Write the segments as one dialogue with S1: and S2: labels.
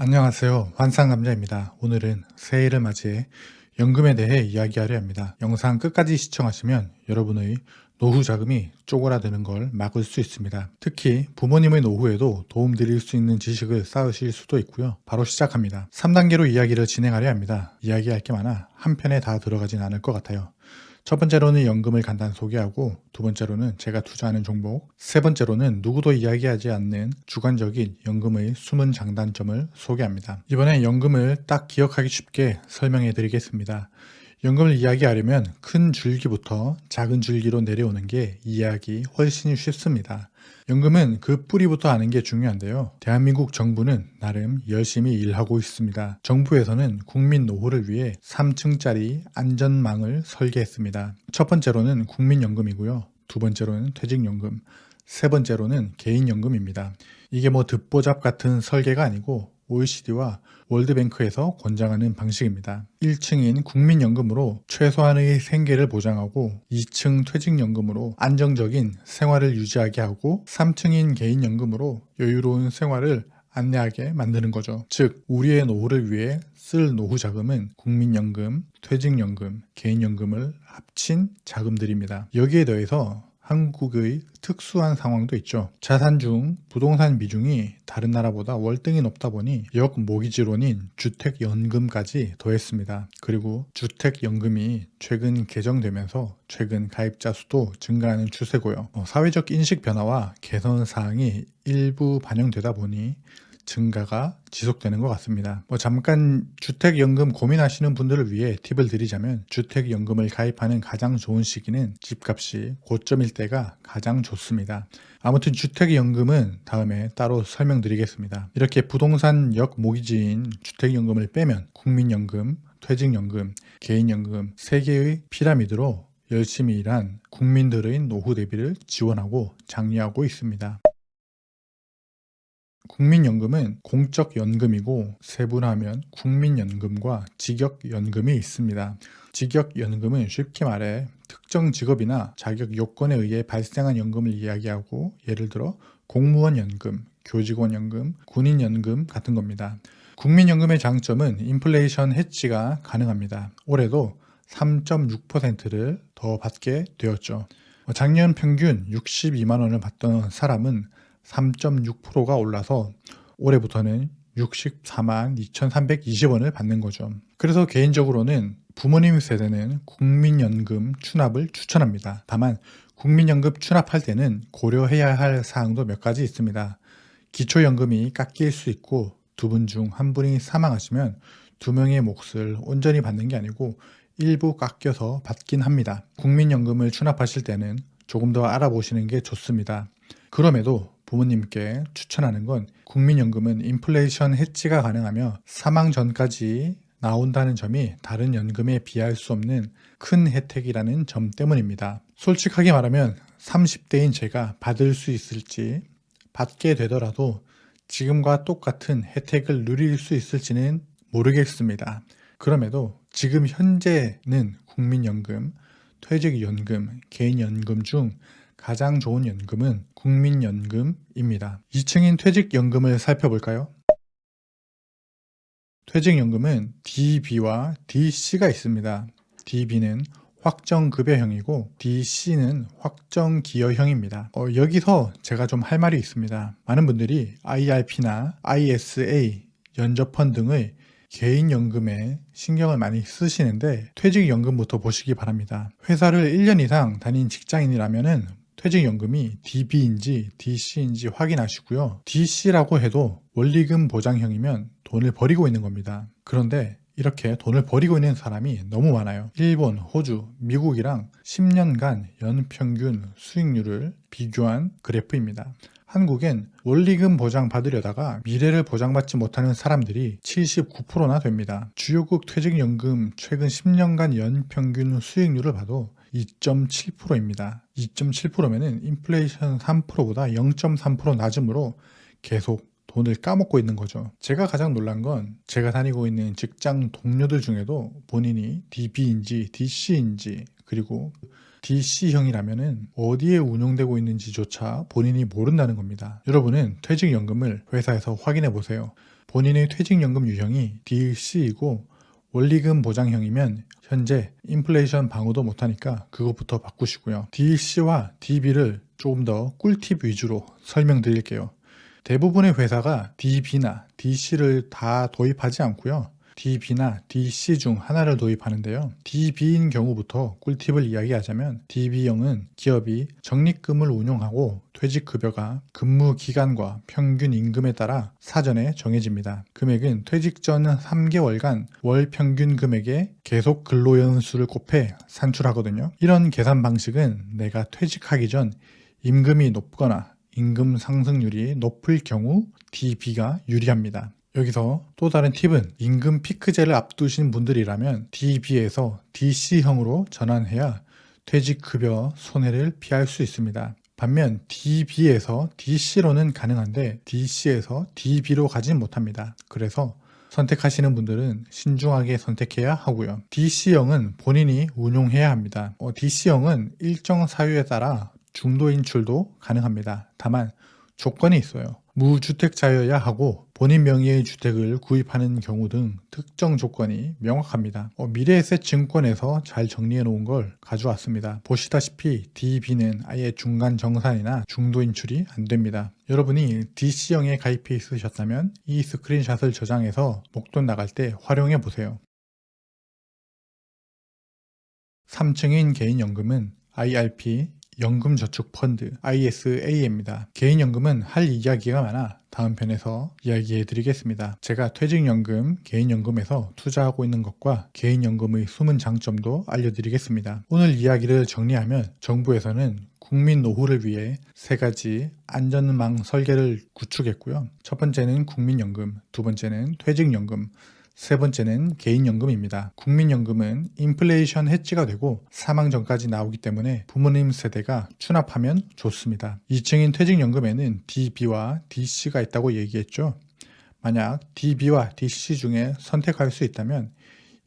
S1: 안녕하세요. 환상남자입니다. 오늘은 새해를 맞이해 연금에 대해 이야기하려 합니다. 영상 끝까지 시청하시면 여러분의 노후 자금이 쪼그라드는 걸 막을 수 있습니다. 특히 부모님의 노후에도 도움드릴 수 있는 지식을 쌓으실 수도 있고요. 바로 시작합니다. 3단계로 이야기를 진행하려 합니다. 이야기할 게 많아 한 편에 다 들어가진 않을 것 같아요. 첫 번째로는 연금을 간단 소개하고, 두 번째로는 제가 투자하는 종목, 세 번째로는 누구도 이야기하지 않는 주관적인 연금의 숨은 장단점을 소개합니다. 이번엔 연금을 딱 기억하기 쉽게 설명해 드리겠습니다. 연금을 이야기하려면 큰 줄기부터 작은 줄기로 내려오는 게 이해하기 훨씬 쉽습니다. 연금은 그 뿌리부터 아는 게 중요한데요. 대한민국 정부는 나름 열심히 일하고 있습니다. 정부에서는 국민 노후를 위해 3층짜리 안전망을 설계했습니다. 첫 번째로는 국민연금이고요. 두 번째로는 퇴직연금, 세 번째로는 개인연금입니다. 이게 뭐 듣보잡 같은 설계가 아니고 OECD와 월드뱅크에서 권장하는 방식입니다. 1층인 국민연금으로 최소한의 생계를 보장하고, 2층 퇴직연금으로 안정적인 생활을 유지하게 하고, 3층인 개인연금으로 여유로운 생활을 안내하게 만드는 거죠. 즉, 우리의 노후를 위해 쓸 노후 자금은 국민연금, 퇴직연금, 개인연금을 합친 자금들입니다. 여기에 더해서 한국의 특수한 상황도 있죠. 자산 중 부동산 비중이 다른 나라보다 월등히 높다 보니 역모기지론인 주택연금까지 더했습니다. 그리고 주택연금이 최근 개정되면서 최근 가입자 수도 증가하는 추세고요. 사회적 인식 변화와 개선 사항이 일부 반영되다 보니 증가가 지속되는 것 같습니다. 잠깐 주택연금 고민하시는 분들을 위해 팁을 드리자면, 주택연금을 가입하는 가장 좋은 시기는 집값이 고점일 때가 가장 좋습니다. 아무튼 주택연금은 다음에 따로 설명드리겠습니다. 이렇게 부동산 역모기지인 주택연금을 빼면 국민연금, 퇴직연금, 개인연금 3개의 피라미드로 열심히 일한 국민들의 노후 대비를 지원하고 장려하고 있습니다. 국민연금은 공적연금이고, 세분화하면 국민연금과 직역연금이 있습니다. 직역연금은 쉽게 말해 특정 직업이나 자격 요건에 의해 발생한 연금을 이야기하고, 예를 들어 공무원연금, 교직원연금, 군인연금 같은 겁니다. 국민연금의 장점은 인플레이션 해지가 가능합니다. 올해도 3.6%를 더 받게 되었죠. 작년 평균 62만 원을 받던 사람은 3.6%가 올라서 올해부터는 64만 2,320원을 받는 거죠. 그래서 개인적으로는 부모님 세대는 국민연금 추납을 추천합니다. 다만 국민연금 추납할 때는 고려해야 할 사항도 몇 가지 있습니다. 기초연금이 깎일 수 있고, 두 분 중 한 분이 사망하시면 두 명의 몫을 온전히 받는 게 아니고 일부 깎여서 받긴 합니다. 국민연금을 추납하실 때는 조금 더 알아보시는 게 좋습니다. 그럼에도 부모님께 추천하는 건, 국민연금은 인플레이션 해지가 가능하며 사망 전까지 나온다는 점이 다른 연금에 비할 수 없는 큰 혜택이라는 점 때문입니다. 솔직하게 말하면 30대인 제가 받을 수 있을지, 받게 되더라도 지금과 똑같은 혜택을 누릴 수 있을지는 모르겠습니다. 그럼에도 지금 현재는 국민연금, 퇴직연금, 개인연금 중 가장 좋은 연금은 국민연금입니다. 2층인 퇴직연금을 살펴볼까요? 퇴직연금은 DB와 DC가 있습니다. DB는 확정급여형이고 DC는 확정기여형입니다. 여기서 제가 좀 할 말이 있습니다. 많은 분들이 IRP나 ISA, 연저펀 등의 개인연금에 신경을 많이 쓰시는데, 퇴직연금부터 보시기 바랍니다. 회사를 1년 이상 다닌 직장인이라면 퇴직연금이 DB인지 DC인지 확인하시고요. DC라고 해도 원리금 보장형이면 돈을 버리고 있는 겁니다. 그런데 이렇게 돈을 버리고 있는 사람이 너무 많아요. 일본, 호주, 미국이랑 10년간 연평균 수익률을 비교한 그래프입니다. 한국엔 원리금 보장 받으려다가 미래를 보장받지 못하는 사람들이 79%나 됩니다. 주요국 퇴직연금 최근 10년간 연평균 수익률을 봐도 2.7%입니다. 2.7%면은 인플레이션 3%보다 0.3% 낮으므로 계속 돈을 까먹고 있는 거죠. 제가 가장 놀란 건, 제가 다니고 있는 직장 동료들 중에도 본인이 DB인지 DC인지, 그리고 DC형이라면은 어디에 운용되고 있는지조차 본인이 모른다는 겁니다. 여러분은 퇴직연금을 회사에서 확인해 보세요. 본인의 퇴직연금 유형이 DC이고 원리금 보장형이면 현재 인플레이션 방어도 못하니까 그것부터 바꾸시고요. DC와 DB를 조금 더 꿀팁 위주로 설명드릴게요. 대부분의 회사가 DB나 DC를 다 도입하지 않고요. DB나 DC 중 하나를 도입하는데요. DB인 경우부터 꿀팁을 이야기하자면 DB형은 기업이 적립금을 운용하고 퇴직급여가 근무 기간과 평균 임금에 따라 사전에 정해집니다. 금액은 퇴직 전 3개월간 월 평균 금액에 계속 근로연수를 곱해 산출하거든요. 이런 계산 방식은 내가 퇴직하기 전 임금이 높거나 임금 상승률이 높을 경우 DB가 유리합니다. 여기서 또 다른 팁은 임금 피크제를 앞두신 분들이라면 DB에서 DC형으로 전환해야 퇴직급여 손해를 피할 수 있습니다. 반면 DB에서 DC로는 가능한데 DC에서 DB로 가진 못합니다. 그래서 선택하시는 분들은 신중하게 선택해야 하고요. DC형은 본인이 운용해야 합니다. DC형은 일정 사유에 따라 중도 인출도 가능합니다. 다만 조건이 있어요. 무주택자여야 하고 본인 명의의 주택을 구입하는 경우 등 특정 조건이 명확합니다. 미래에셋증권에서 잘 정리해 놓은 걸 가져왔습니다. 보시다시피 DB는 아예 중간 정산이나 중도 인출이 안 됩니다. 여러분이 DC형에 가입해 있으셨다면 이 스크린샷을 저장해서 목돈 나갈 때 활용해 보세요. 3층인 개인연금은 IRP, 연금저축펀드, ISA입니다. 개인연금은 할 이야기가 많아 다음 편에서 이야기해 드리겠습니다. 제가 퇴직연금, 개인연금에서 투자하고 있는 것과 개인연금의 숨은 장점도 알려드리겠습니다. 오늘 이야기를 정리하면 정부에서는 국민 노후를 위해 3가지 안전망 설계를 구축했고요. 첫 번째는 국민연금, 두 번째는 퇴직연금, 세 번째는 개인연금입니다. 국민연금은 인플레이션 해지가 되고 사망 전까지 나오기 때문에 부모님 세대가 추납하면 좋습니다. 2층인 퇴직연금에는 DB와 DC가 있다고 얘기했죠. 만약 DB와 DC 중에 선택할 수 있다면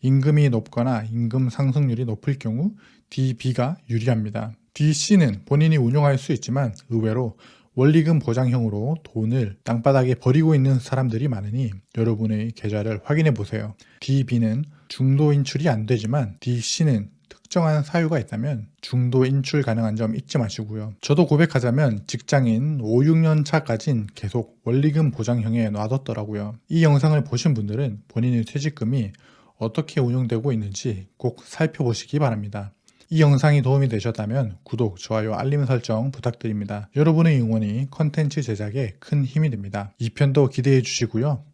S1: 임금이 높거나 임금 상승률이 높을 경우 DB가 유리합니다. DC는 본인이 운용할 수 있지만 의외로 원리금 보장형으로 돈을 땅바닥에 버리고 있는 사람들이 많으니 여러분의 계좌를 확인해 보세요. DB는 중도 인출이 안 되지만 DC는 특정한 사유가 있다면 중도 인출 가능한 점 잊지 마시고요. 저도 고백하자면 직장인 5, 6년 차까진 계속 원리금 보장형에 놔뒀더라고요. 이 영상을 보신 분들은 본인의 퇴직금이 어떻게 운용되고 있는지 꼭 살펴보시기 바랍니다. 이 영상이 도움이 되셨다면 구독, 좋아요, 알림 설정 부탁드립니다. 여러분의 응원이 컨텐츠 제작에 큰 힘이 됩니다. 2편도 기대해 주시고요.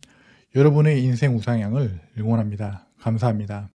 S1: 여러분의 인생 우상향을 응원합니다. 감사합니다.